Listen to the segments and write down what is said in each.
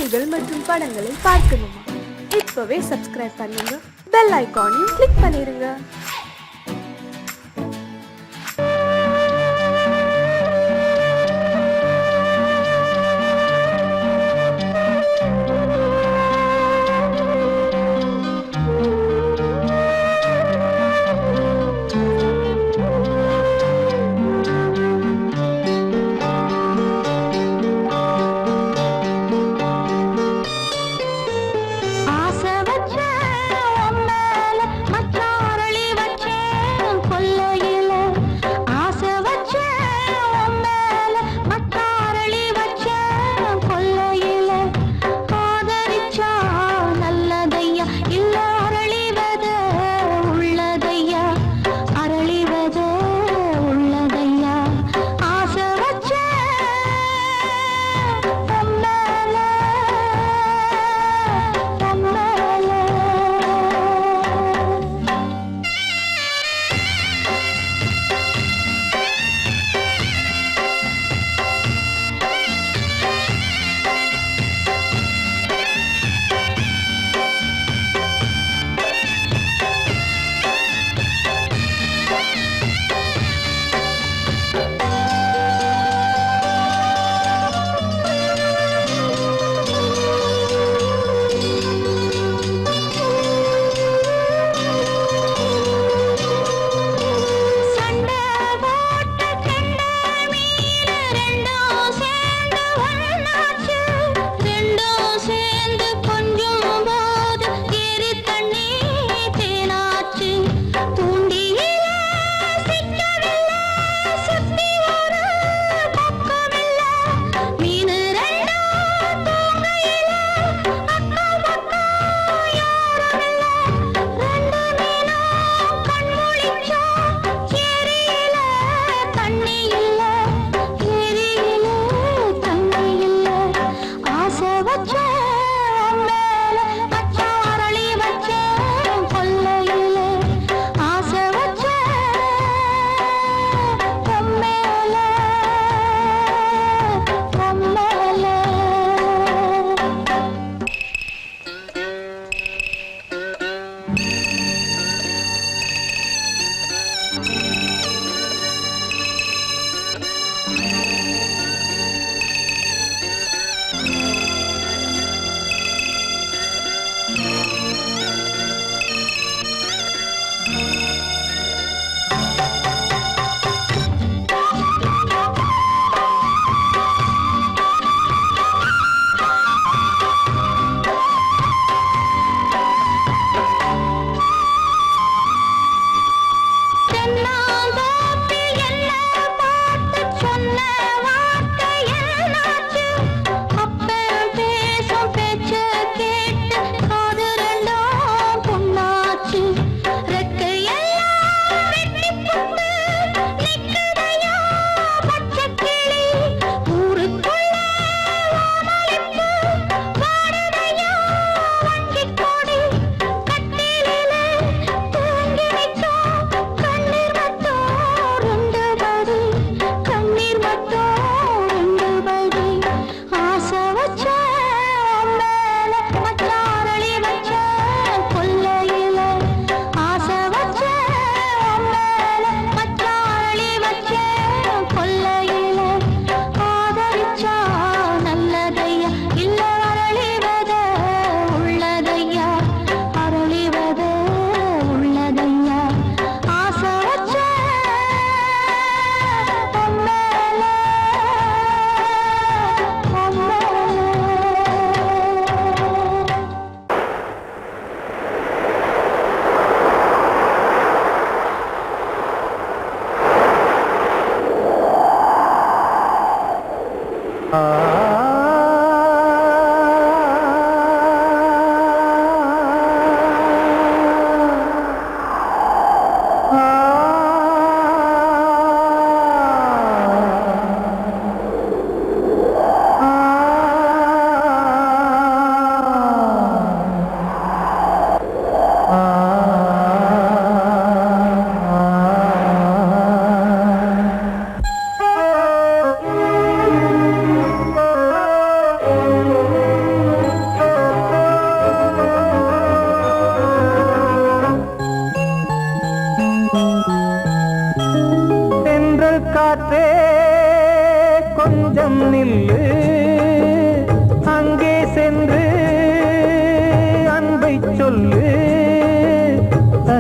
செய்திகள் மற்றும் படங்களை பார்க்கணுமா? இப்பவே சப்ஸ்கிரைப் பண்ணுங்க, பெல் ஐகானையும் கிளிக் பண்ணிருங்க. ஆசை வச்ச உன் மேல மச்சாரளி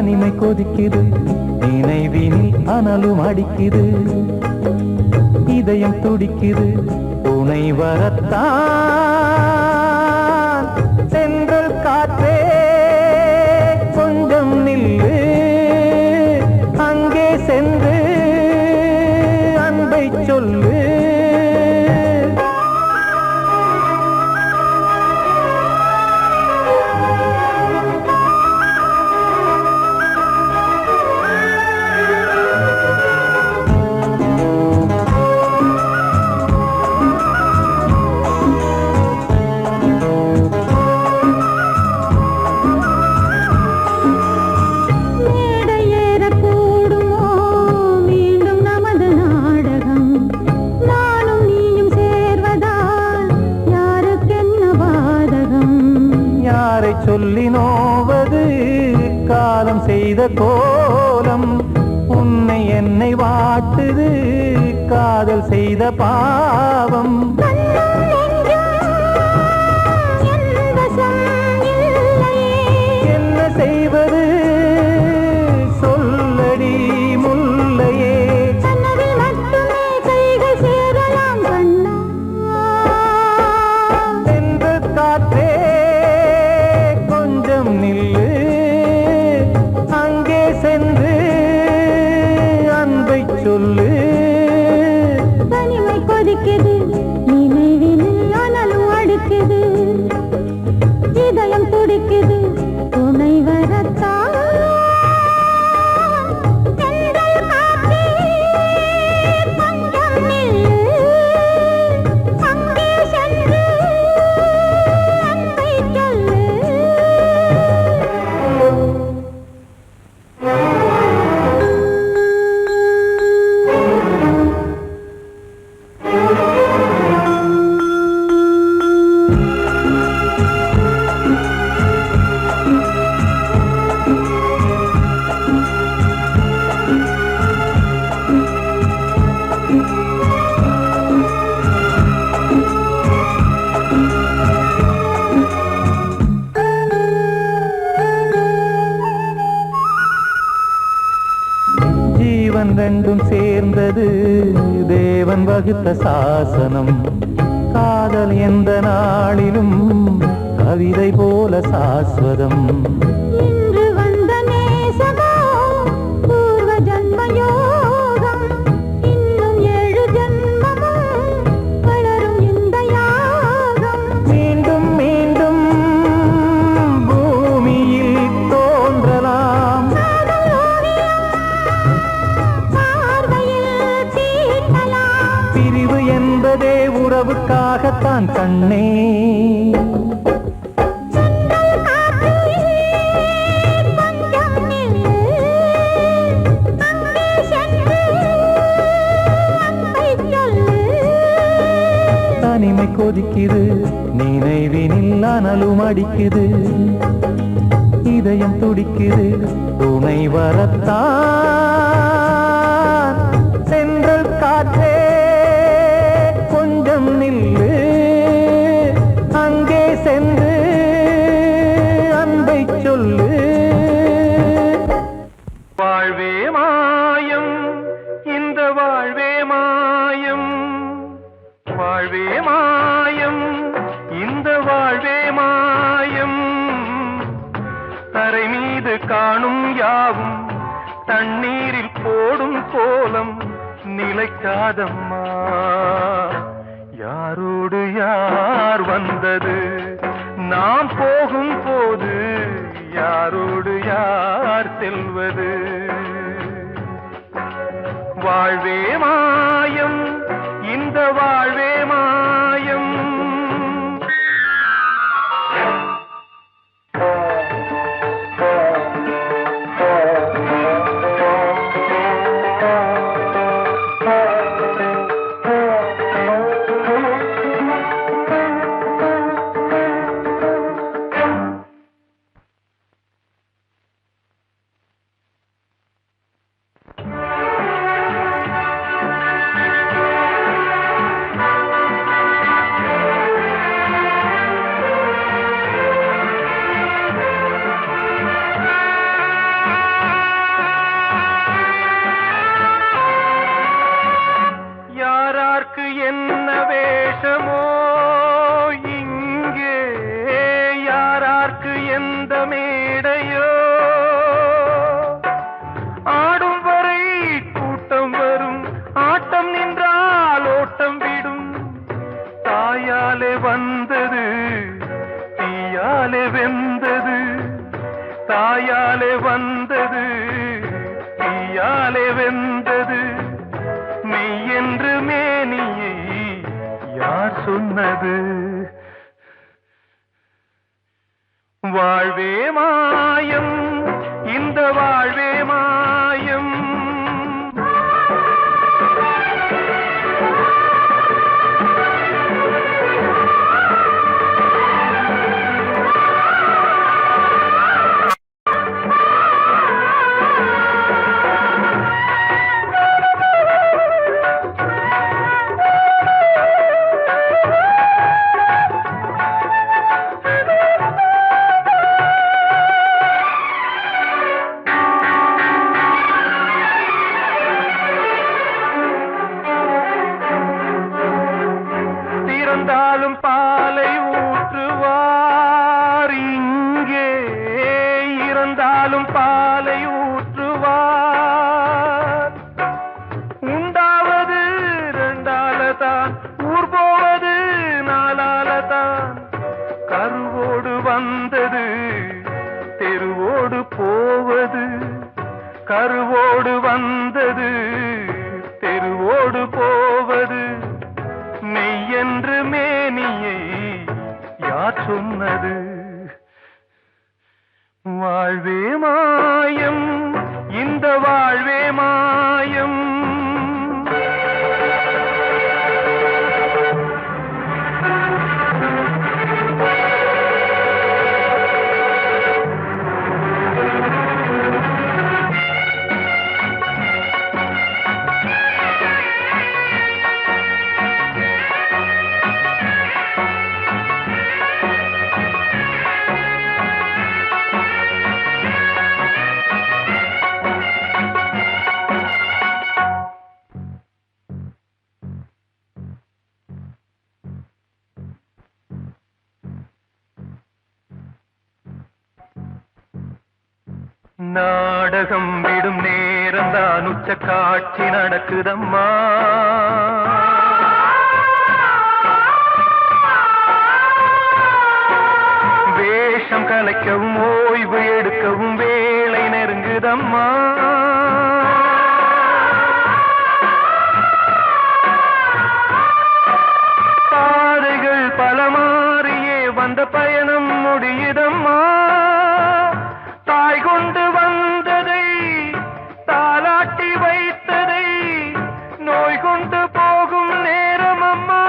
தனிமை கொதிக்குது நினைவினில் அனலும் அடிக்குது இதயம் துடிக்குது துணை வரத்தான் சென்றல் காற்றே கொஞ்சம் நில்லு அங்கே சென்று அன்பை சொல்லு சொல்லி நோவது காலம் செய்த கோலம் உன்னை என்னை வாட்டுது காதல் செய்த பாவம் என்ன செய்வது சொல்லடி முல்லையே சென்று காற்றே நில்லு அங்கே சென்று அன்பை சொல்லு தனிமை கொதிக்குது நினைவினில் அனலும் அடிக்குது இதயம் துடிக்குது துணை வரத்தான் ரெண்டும் சேர்ந்தது தேவன் வகுத்த சாசனம் காதல் எந்த நாளிலும் கவிதை போல சாஸ்வதம் இன்று வந்த நேசமோ பூர்வ ஜன்ம யோகம் இன்னும் 7 ஜன்மமும் வளரும் இந்த யாகம் மீண்டும் மீண்டும் பூமியில் தோன்றலாம் பிரிவு என்பதே உறவுக்காகத்தான் கண்ணே தனிமை கொதிக்குது நினைவினில் அனலும் அடிக்குது இதயம் துடிக்குது துணை வரத்தான் சென்றல் காற்றே கொஞ்சம் நில்லு அங்கே சென்று அன்பை சொல்லு வாழ்வே மாயம் இந்த வாழ்வே மாயம் வாழ்வே மாயம் இந்த வாழ்வே மாயம் தரை மீது காணும் யாவும் தண்ணீரில் போடும் கோலம் நிலைக்காதம்மா யாரோடு யார் வந்தது நாம் போகும் போது யாரோடு யார் செல்வது வாழ்வே மாயம் இந்த வாழ்வே மாயம் இந்த மேடையோ ஆடும் வரை கூட்டம் வரும் ஆட்டம் நின்றால் ஓட்டம் விடும் தாயாலே வந்தது தீயாலே வெந்தது தாயாலே வந்தது தீயாலே வெந்தது மெய் என்று மேனியை யார் சொன்னது வாழ்வே மாயம் இந்த வாழ்வே மாயம் இறந்தாலும் பாலை ஊற்றுவார் இங்கே இறந்தாலும் பாலை ஊற்றுவார் உண்டாவது ரெண்டாலதான் ஊர் போவது நாலாலதான் கருவோடு வந்தது தெருவோடு போவது கருவோடு வந்தது தெருவோடு போவது மெய் என்று மேனியை யார் சொன்னது வாழ்வே மாயம் இந்த வாழ்வே மாயம் நாடகம் விடும் நேரம்தான் உச்ச காட்சி நடக்குதம்மா வேஷம் கலைக்கவும் ஓய்வு எடுக்கவும் வேளை நெருங்குதம்மா பாதைகள் பல மாறியே வந்த பயணம் முடியுதம்மா தாய் கொண்டு வந்ததை தாலாட்டி வைத்ததை நோய் கொண்டு போகும் நேரம் அம்மா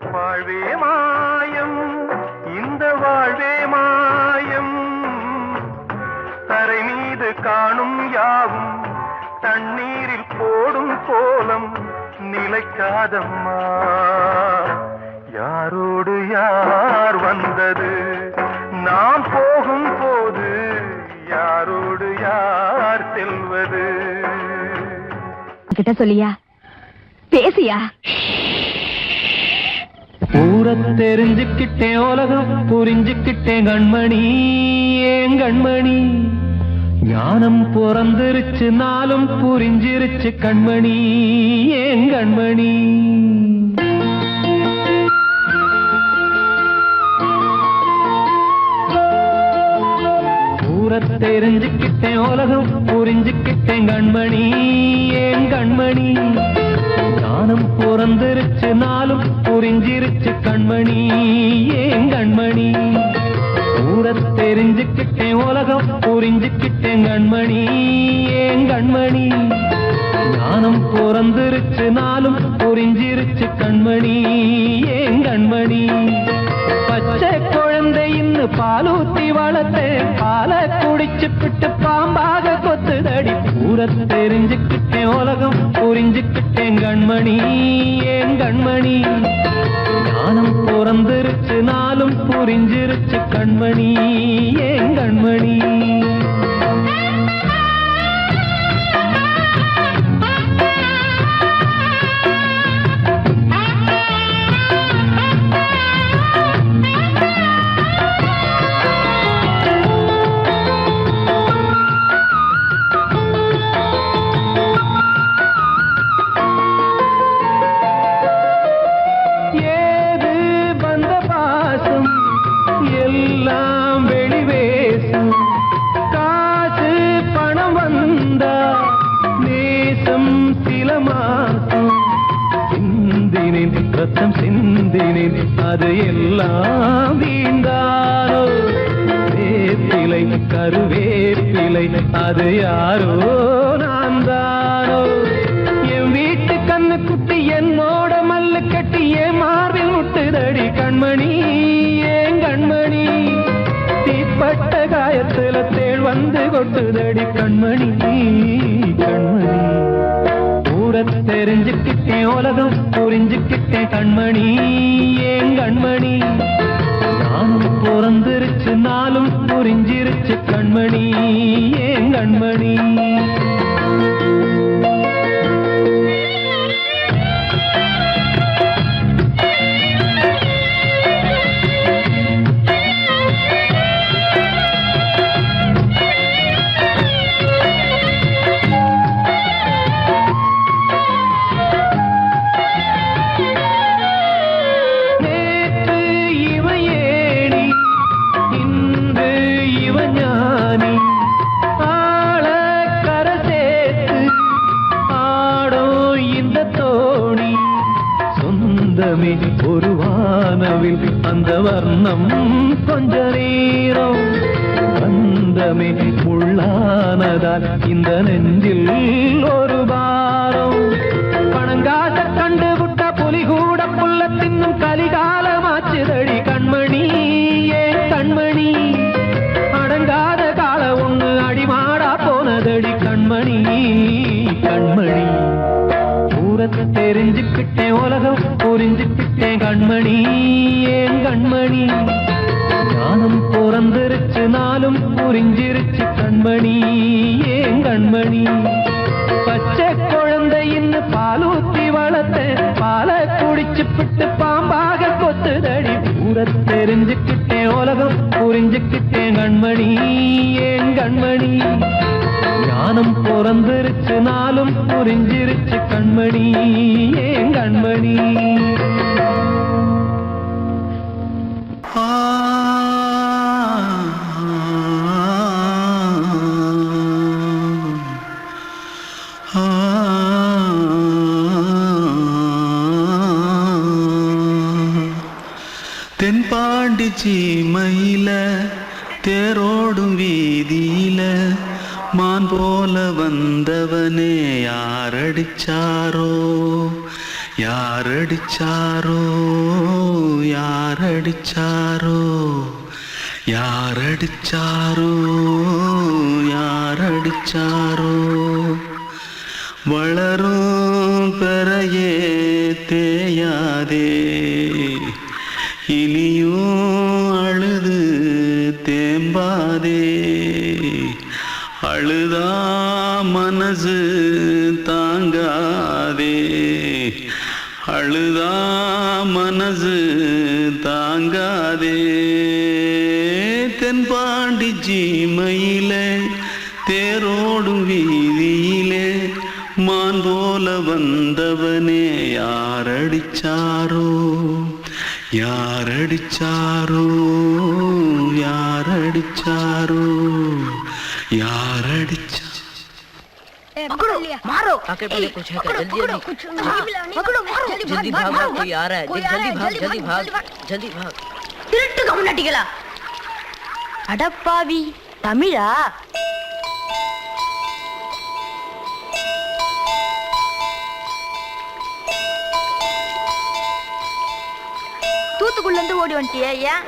வாழ்வே மாயம் இந்த வாழ்வே மாயம் தரை மீது காணும் யாவும் தண்ணீரில் போடும் கோலம் நிலைக்காதம்மா யாரோடு யார் வந்தது நாம் போகும் போது யாரோடு யார் செல்வது கிட்ட சொல்லியா பேசியா ஊரை தெரிஞ்சுக்கிட்டேன் உலகம் புரிஞ்சுக்கிட்டேன் கண்மணி ஏன் கண்மணி ஞானம் பிறந்திருச்சு நாளும் புரிஞ்சிருச்சு கண்மணி ஏன் கண்மணி ஊரை தெரிஞ்சுக்கிட்டேன் உலகம் புரிஞ்சுக்கிட்டேன் கண்மணி ஏன் கண்மணி ஞானம் பிறந்திருச்சு நாளும் புரிஞ்சிருச்சு கண்மணி ஏன் கண்மணி ஊரை தெரிஞ்சுக்கிட்டேன் உலகம் புரிஞ்சுக்கிட்டேன் கண்மணி ஏன் கண்மணி ஞானம் பிறந்திருச்சு நாளும் புரிஞ்சிருச்சு கண்மணி ஏன் கண்மணி பச்சை குழந்தையின்னு பாலூத்தி வளர்த்தேன் பாலை குடிச்சு பிட்டு பாம்பாக கொத்துதடி ஊரை தெரிஞ்சுக்கிட்டேன் உலகம் புரிஞ்சுக்கிட்டேன் கண்மணி ஏன் கண்மணி ஞானம் பிறந்திருச்சு நாளும் புரிஞ்சிருச்சு கண்மணி ஏன் கண்மணி ரத்தம் சிந்தினேன் அது எல்லாம் வீண்டானோ வேப்பிலை கருவேப்பிலை அது யாரோ நான் தானோ என் வீட்டு கண்ணு குட்டி என்னோட மல்லு கட்டி என் மார்பில் முட்டுதடி கண்மணி ஏன் கண்மணி தீப்பட்ட காயத்துல தேள் வந்து கொட்டுதடி கண்மணி கண்மணி ஊரை தெரிஞ்சுக்கிட்டேன் உலகம் புரிஞ்சுக்கிட்டேன் கண்மணி ஏன் கண்மணி நானும் பிறந்திருச்சு நாளும் புரிஞ்சிருச்சு கண்மணி ஏன் கண்மணி ஒரு வானவில் அந்த வர்ணம் கொஞ்ச நேரம் வந்தமே உள்ளானதால் இந்த நெஞ்சில் ஒரு பாரம் பணங்காச கண்டு விட்ட புலி கூட புல்ல தின்னும் கலிகாலமாச்சுதடி கண்மணி ஏன் கண்மணி அடங்காத கால ஒண்ணு அடிமாடா போனதடி கண்மணி கண்மணி தெரிஞ்சுக்கிட்டேன் உலகம் புரிஞ்சுக்கிட்டேன் கண்மணி ஏன் கண்மணி ஞானம் பிறந்திருச்சு நாளும் புரிஞ்சிருச்சு கண்மணி ஏன் கண்மணி பச்சை குழந்தையின்னு பாலூத்தி வளர்த்தேன் பாலை குடிச்சு பிட்டு பாம்பாக கொத்துதடி ஊரை தெரிஞ்சுக்கிட்டேன் உலகம் புரிஞ்சுக்கிட்டேன் கண்மணி ஏன் கண்மணி ஞானம் பிறந்திருச்சு நாளும் புரிஞ்சிருச்சு கண்மணி ஏன் கண்மணி தென்பாண்டி சீமையில தேரோடும் வீதியில மான் போல வந்தவனே யாரடிச்சாரோ யாரடிச்சாரோ யாரடிச்சாரோ யாரடிச்சாரோ யாரடிச்சாரோ வளரும் பெறையே தேயாதே இனியும் அழுது தேம்பாதே அழுதா மனசு தாங்காதே அழுதா மனசு தாங்காதே தென்பாண்டி சீமையிலே தேரோடும் வீதியிலே மான் போல வந்தவனே யாரடிச்சாரோ யாரடிச்சாரோ யாரடிச்சாரோ யாரடிச்சா पकड़ो मारो आके पहले कुछ है जल्दी पकड़ो मारो जल्दी भाग कोई आ रहा है जल्दी भाग திருட்டு கம்யூனிட்டிகளா அடப்பாவி தமிழா தூத்துக்குள்ள இருந்து ஓடி வந்துட்டியா ஏன்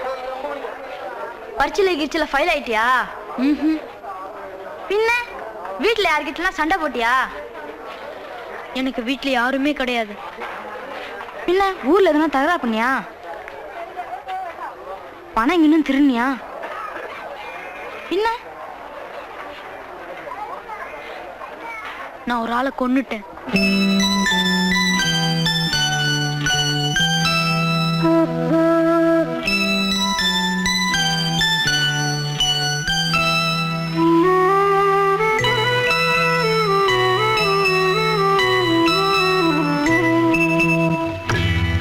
பரிச்சையில கிரிச்சில ஃபைல் ஆயிட்டியா பின்ன வீட்டுல யார்கிட்டலாம் சண்டை போட்டியா எனக்கு வீட்டுல யாருமே கிடையாது பின்ன ஊர்ல எதுனா தகராறு பண்ணியா பணம் இன்னும் திருநியா பின்ன நான் ஒரு ஆளை கொன்னுட்டேன்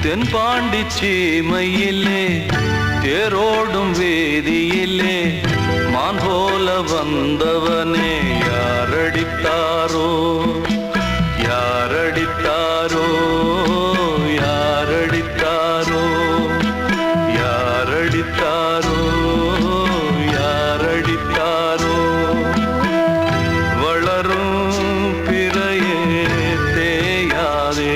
தென்பாண்டி சீமையிலே தேரோடும் வேதியிலே மான் போல வந்தவனே யாரடித்தாரோ யாரடித்தாரோ யாரடித்தாரோ யாரடித்தாரோ யாரடித்தாரோ வளரும் பிறையே தேயாதே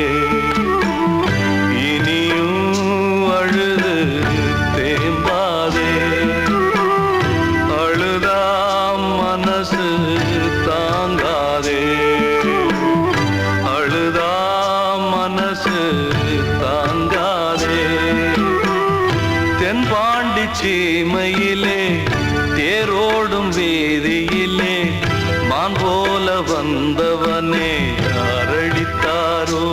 சீமையிலே தேரோடும் வேதியிலே மான் போல வந்தவனே யாரடித்தாரோ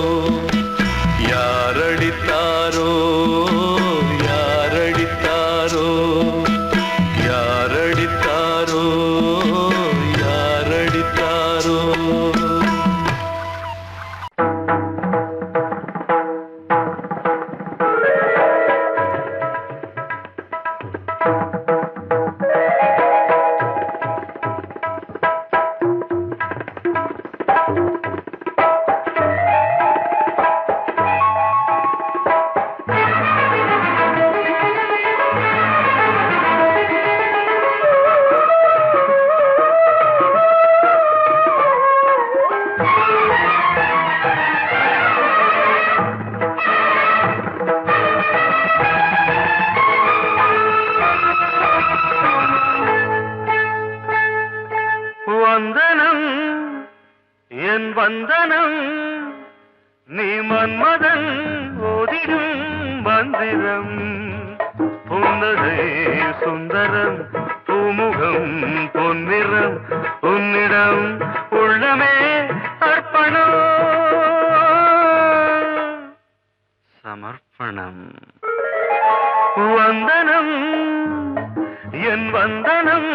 யாரடித்தாரோ யாரடித்தாரோ யாரடித்தாரோ யாரடித்தாரோ வந்தனம் என் வந்தனம் நீ மன்மதன் ஓதிடும் மந்திரம் புன்னகை சுந்தரம் பூமுகம் பொன்னிறம் உன்னிடம் உள்ளமே அர்ப்பணம் சமர்ப்பணம் வந்தனம் என் வந்தனம்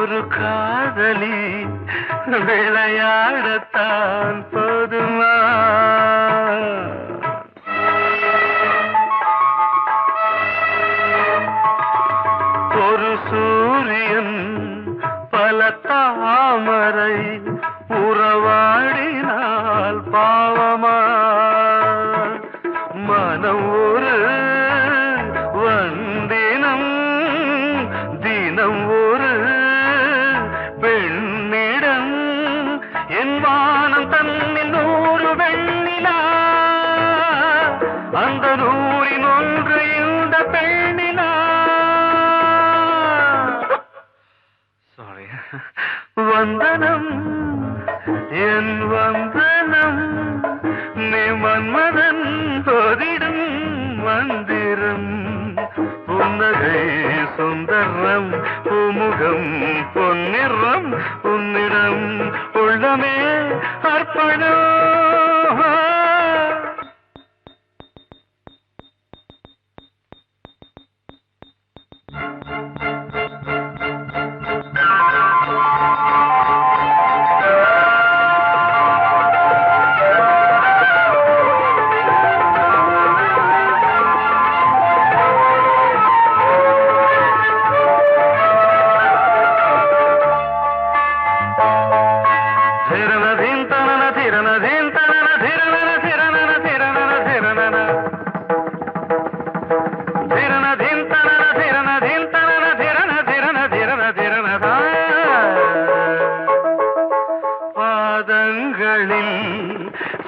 ஒரு காதலி விளையாடத்தான் போதுமா ஒரு சூரியன் பல தாமரை உறவாடினால் பாவமா மனம் ஒரு வண்டினம் வந்தனம் என் வந்தனம் நீ மன்மதன் போதிடும் மந்திரம் புன்னகை சுந்தரம் பூமுகம் பொன்னிறம் உன்னிடம் உள்ளமே அர்ப்பணம்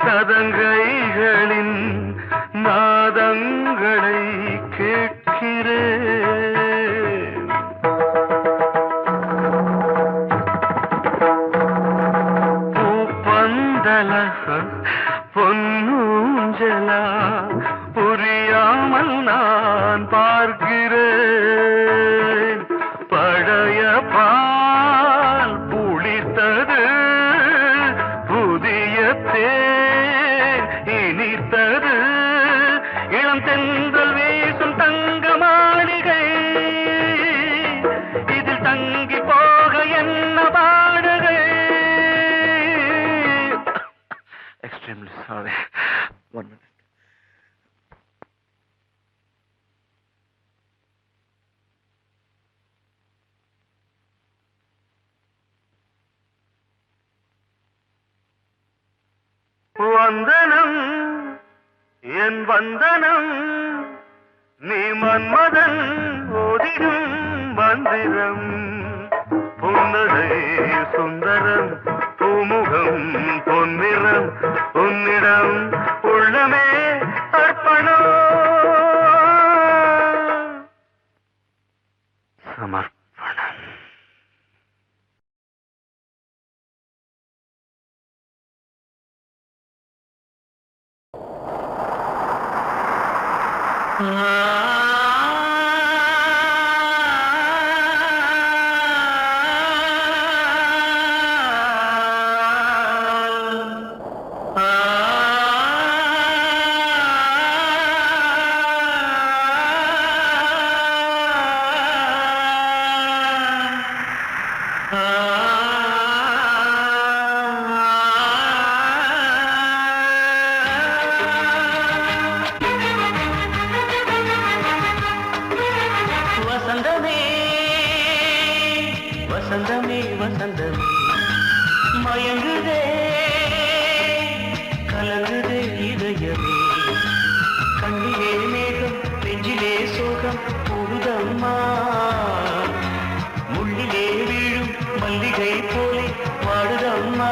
சதங்கைகளின் நாதங்களை கேட்கிறேன் பூப்பந்தல பொன்னூஞ்சலா புரியாமல் நான் பார்க்கிறேன் பழைய பால் புளித்தது புதிய தேன் இனித்தது இளம் தென்றல் வீசும் தங்க மாளிகை இதில் தங்கி போக என்ன பாடுகை. Extremely sorry. 1 minute. வந்தனம் என் வந்தனம் நீ மன்மதன் ஓதிடும் மந்திரம் புன்னகை சுந்தரம் பூமுகம் பொன்னிறம் உன்னிடம் உள்ளமே அர்ப்பணம் சமர்ப்பணம். வசந்தமே வசந்தமே வசந்தமே மயங்குதே கலங்குதே இதயமே கண்ணிலே மேகம் நெஞ்சிலே சோகம் போகுதம்மா முள்ளிலே வீழும் மல்லிகை போலே வாடுதம்மா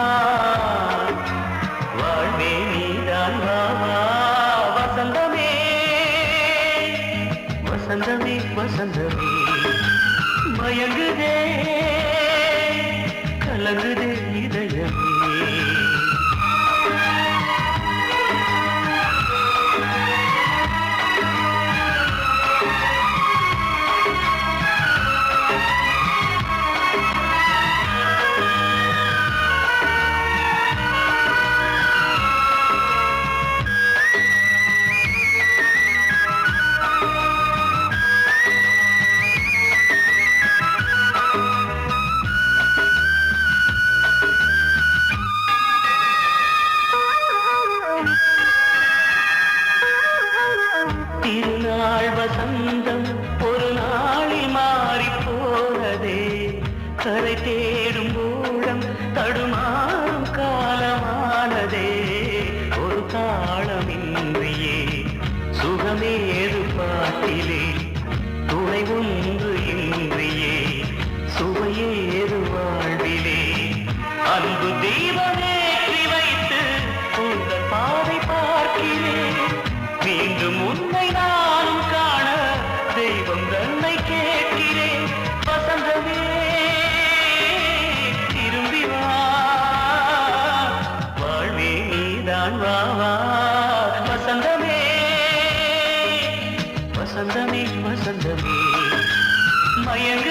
வாழ்வே நீதான் வாவா வசந்தமே வசந்தமே வசந்தமே மயங்குதே கலங்குதே இதயமே திருநாள் வசந்தம் ஒரு நாளில் மாறி போனதே கரை தேடும் ஊழம் தடுமாறும் காலமானதே ஒரு தாளமின்றியே சுகமேது பாட்டிலே துணை ஒன்று இன்றியே சுவையேது வாழ்விலே அன்பு தீபமேற்றி வைத்து உங்கள் பாதை பார்க்கிறேன் மீண்டும் உன்னை நானும் காண தெய்வம் தன்னை கேட்கிறேன் வசந்தமே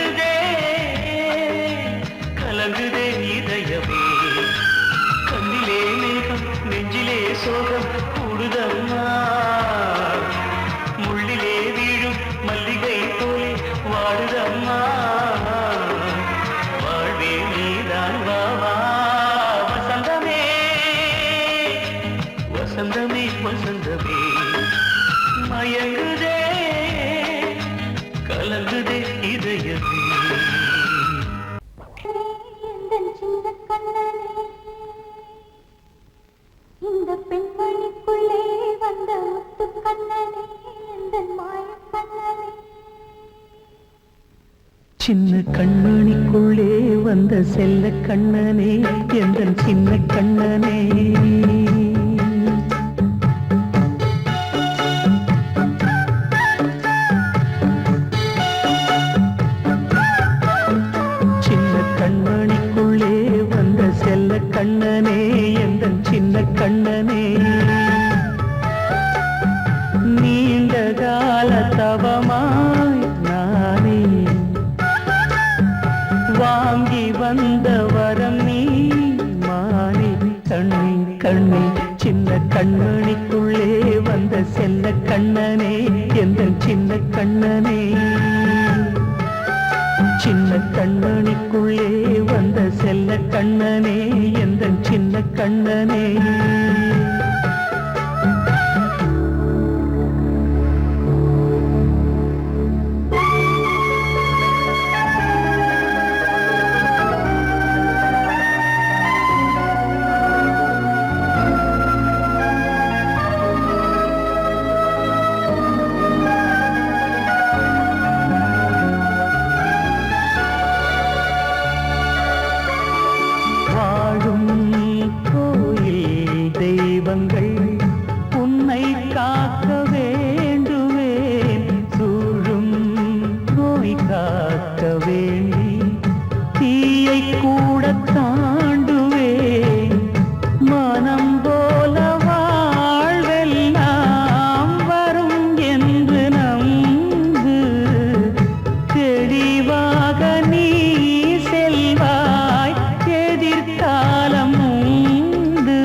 மயங்குதே கலங்குதே இதயமே கண்ணிலே மேகம் நெஞ்சிலே சோகம் கூடுதம்மா முள்ளிலே வீழும் மல்லிகை போலே வாடுதம்மா வாழ்வே நீதான் வாவா வசந்தமே வசந்தமே வசந்தமே மயங்குதே கலங்குதே இதயமே எந்தன் சின்ன கண்ணனே இந்த பெண்மணிக்குள்ளே வந்த முத்து கண்ணனே எந்தன் மாய கண்ணனே சின்ன கண்மணிக்குள்ளே வந்த செல்ல கண்ணனே எந்தன் சின்ன கண்ணனே சின்ன கண்மணிக்குள்ளே வந்த செல்ல கண்ணனே எந்தன் சின்ன கண்ணனே நீண்ட கால தவமாய் நானே வாங்கி வந்த வரம் நீ மானே கண்ணே கண்ணே சின்ன கண்மணிக்குள்ளே வந்த செல்ல கண்ணனே எந்தன் சின்ன கண்ணனே சின்ன கண்மணிக்குள்ளே வந்த செல்ல கண்ணனே எந்தன் சின்ன கண்ணனே வாழும் கோயில் தெய்வங்கள் உன்னை காக்க வேண்டுவேன் சூழும் நோய் காக்க வேண்டி தீயை கூட தாண்டுவேன் மனம் போல வாழ்வெல்லாம் வரும் என்று நம்பு தெளிவாக நீ செல்வாய் எதிர்காலம் உண்டு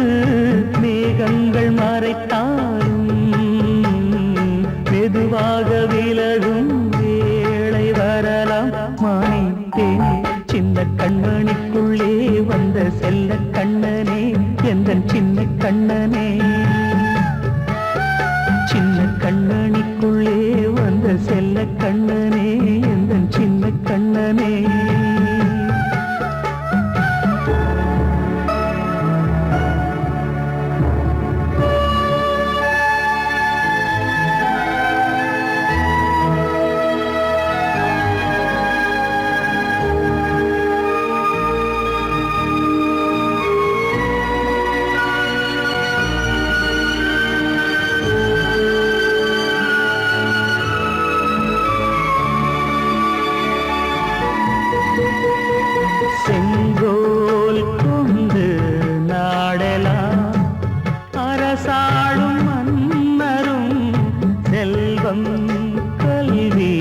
மேகங்கள் மறைத்தாலும் மெதுவாக விலகும் வேளை வரலாம் மானே தேனே சின்ன கண்மணிக்குள்ளே வந்த செல்ல கண்ணனே எந்தன் சின்ன கண்ணனே சின்ன கண்ணனிக்குள்ளே வந்த செல்ல கண்ணனே எந்தன் சின்ன கண்ணனே செங்கோல் கொண்டு நாடலாம் அரசாளும் மன்னரும் செல்வம் கல்வி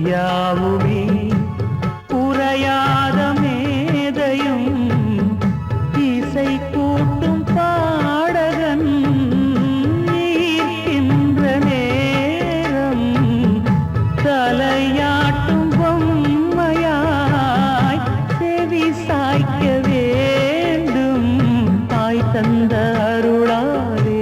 யாவுமே உரையாத மேதையும் இசை கூட்டும் பாடகன் ஈர்க்கின்ற நேரம் தலையாட்டும் பொம்மையாய் செவி சாய்க்க வேண்டும் தாய் தந்த அருளாலே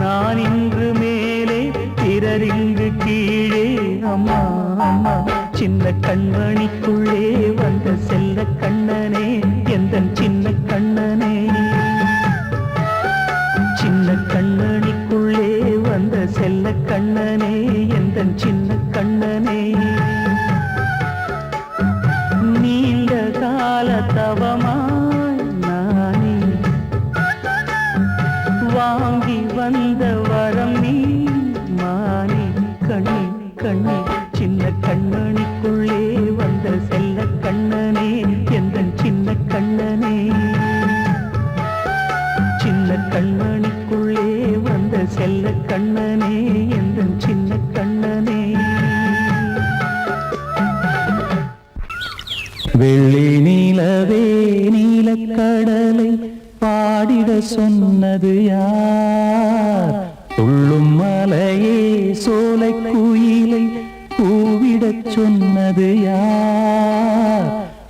நான் இன்று மேலே பிறரிங்கு கீழே அம்மா அம்மா சின்ன கண்மணிக்குள்ளே வந்த செல்ல கண்ணனே எந்தன் சின்ன கண்ணனே சின்ன கண்ணனிக்குள்ளே வந்த செல்ல கண்ணனே எந்தன் சின்ன கண்ணனே நீண்ட கால தவமாய் நானே வாங்கி வந்த வரம் நீ மானே கண்ணே கண்ணே சின்ன கண்ணனிக்குள்ளே வந்த செல்ல கண்ணனே எந்தன் சின்ன கண்ணனே வெள்ளி நீலவே நீலக்கடலை பாடிட சொன்னது யார்? துள்ளும் மலையே சோலை குயிலை பூவிடச் சொன்னது யார்?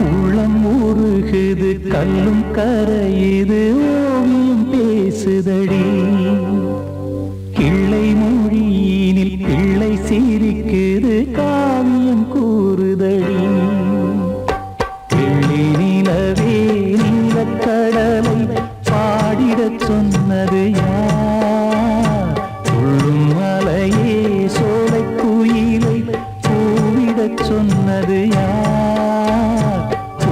உள்ளம் உருகுது கல்லும் கரையுது ஓவியம் பேசுதடி. கிள்ளை மொழியினில் பிள்ளை சிரிக்குது காவியம் கூறுதடி. வெள்ளி நிலவே நீலக்கடலை பாடிடச் சொன்னது யார்? துள்ளும் மலையே சோலை குயிலை பூவிடச் சொன்னது யார்?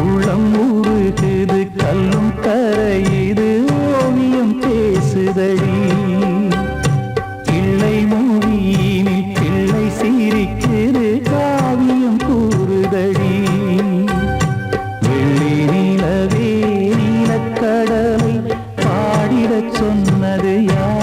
உள்ளம் உருகுது கல்லும் கரையுது ஓவியம் பேசுதடி. கிள்ளை மொழியினில் பிள்ளை சிரிக்குது காவியம் கூறுதடி. வெள்ளி நிலவே நீலக்கடலை பாடிடச் சொன்னது யார்?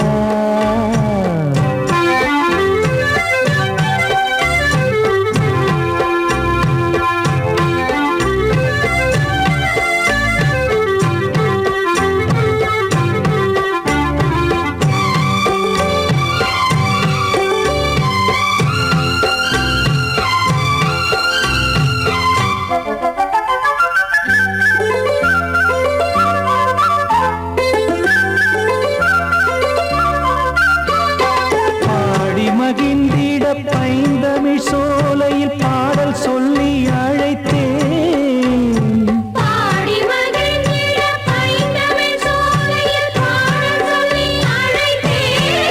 மகிழ்ந்திட பைந்தமிழ் சோலையில் பாடல் சொல்லி அழைத்தேன். பாடி மகிழ்ந்திட பைந்தமிழ் சோலையில் பாடல் சொல்லி அழைத்தேன்.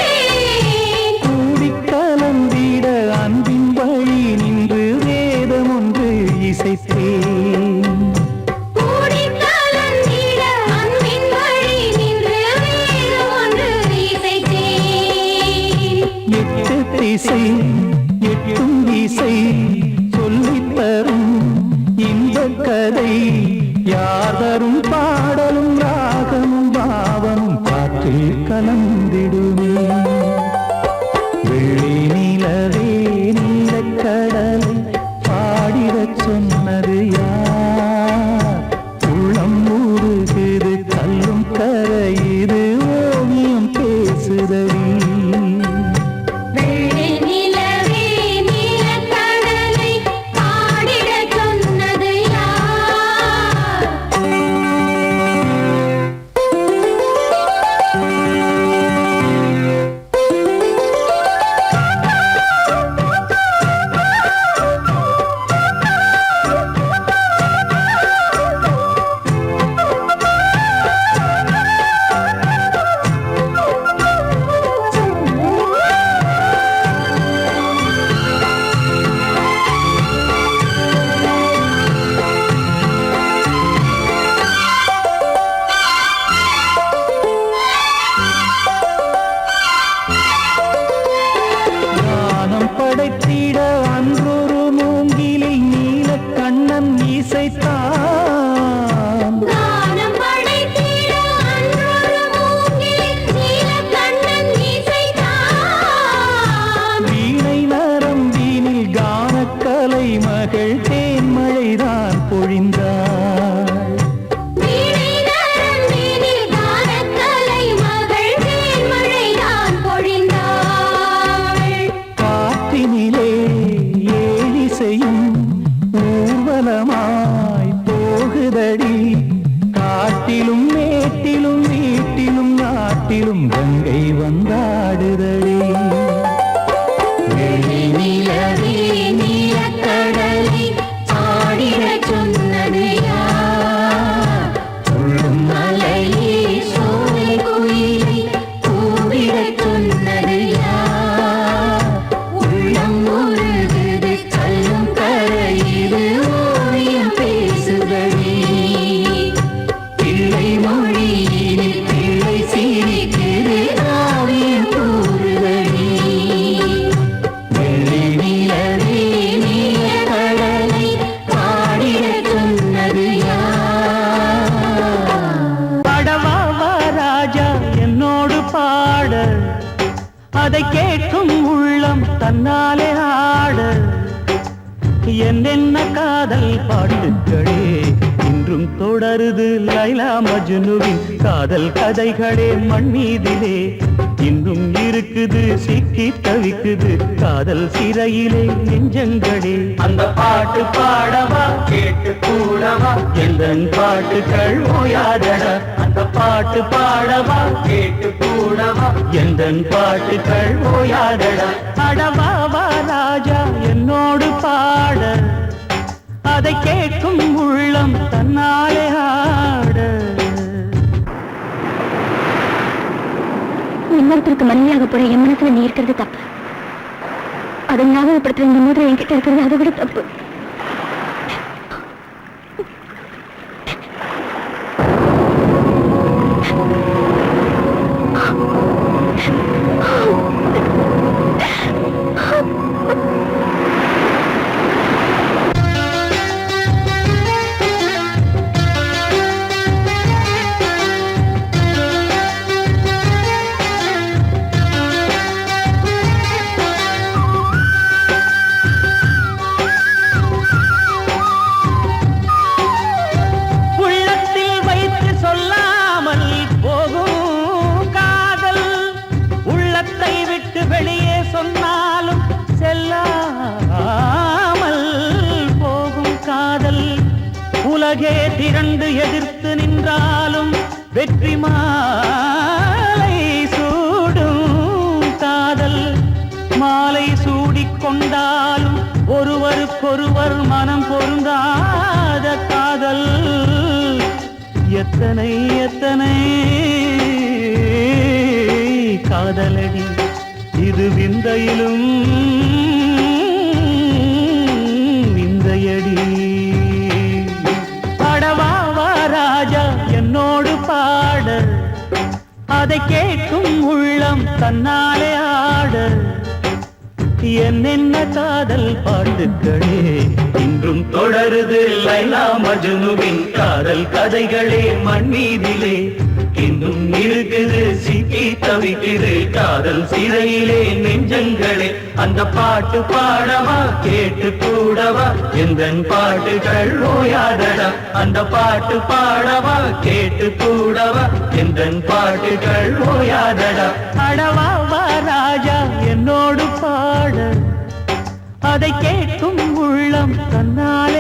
கூடிக் கலந்திட அன்பின் வழி நின்று வேதம் ஒன்று இசைத்தேன். கூடிக் கலந்திட அன்பின் வழி நின்று வேதம் ஒன்று இசைத்தேன். எட்டு திசை எட்டும் திசை சொல்லித் தரும் இன்பக் கதை யார் தரும் பாடலும் ராகமும் பாவமும் காற்றில் கலந்திடுமே. வெள்ளி நிலவே நீலக்கடலை பாடிடச் சொன்னது யார்? உள்ளம் உருகுது கல்லும் கரையுது ஓவியம் பேசுதடி. வெள்ளி நிலவே நீலக்கடலை பாடிடச் சொன்னது யார்? ஞானம் படைத்திட அன்றொரு மூங்கிலில் நீலக்கண்ணன் இசைத்தான். கானம் படைத்திட அன்றொரு மூங்கில் நீலக்கண்ணன் இசைத்தான். வீணை நரம்பினில் கானக்கலை மகள் தேன்மழைதான் பொழிந்தாள். வீணை நரம்பினில் கானக்கலை மகள் தேன்மழைதான் பொழிந்தாள். காற்றினிலே ஏழிசையும் ஊர்வலமாய் போகுதடி. காட்டிலும் மேட்டிலும் வீட்டிலும் நாட்டிலும் கங்கை வந்தாடுதடி. வெள்ளி நிலவே நீலக்கடலை பாடிடச் சொன்னது காதல் பாட்டுக்களே இன்றும் தொடருது லைலா மஜ்னுவின் காதல் கதைகளே மண் மீதிலே இன்னும் இருக்குது சிக்கி தவிக்குது காதல் சிறையிலே நெஞ்சங்களே அந்த பாட்டு பாடவா கேட்டு கூடவா எந்தன் பாட்டுகள் ஓயாதடா அந்த பாட்டு பாடவா கேட்டு கூடவா எந்தன் பாட்டுகள் ஓயாதடா அடவாவா ராஜா என்னோடு பாட அதை கேட்கும் உள்ளம் தன்னாலே ஆட இன்னொருத்தருக்கு மனைவியாக போற என் மனசுல நீ இருக்கிறது தப்பு அதை ஞாபகப்படுத்துற இந்த மாதிரி என்கிட்ட இருக்கிறது அதை விட தப்பு வெளியே சொன்னாலும் செல்லாமல் போகும் காதல் உலகே திரண்டு எதிர்த்து நின்றாலும் வெற்றி மாலை சூடும் காதல் மாலை சூடிக்கொண்டாலும் ஒருவருக்கொருவர் மனம் பொருந்தாத காதல் எத்தனை எத்தனை காதலடி இது விந்தையிலும் விந்தையடி பாடவாவா ராஜா என்னோடு பாட அதை கேட்கும் உள்ளம் தன்னாலே ஆட என்னென்ன காதல் பாட்டுக்களே இன்றும் தொடருது லைலா மஜ்னுவின் காதல் கதைகளே மண் மீதிலே இன்னும் இருக்குது சிக்கி தவிக்குது காதல் சிறையிலே நெஞ்சங்களே அந்த பாட்டு பாடவா கேட்டு கூடவா எந்தன் பாட்டுகள் ஓயாதடா அந்த பாட்டு பாடவா கேட்டு கூடவா எந்தன் பாட்டுகள் ஓயாதடா அடவாவா ராஜா என்னோடு பாட அதை கேட்கும் உள்ளம் தன்னாலே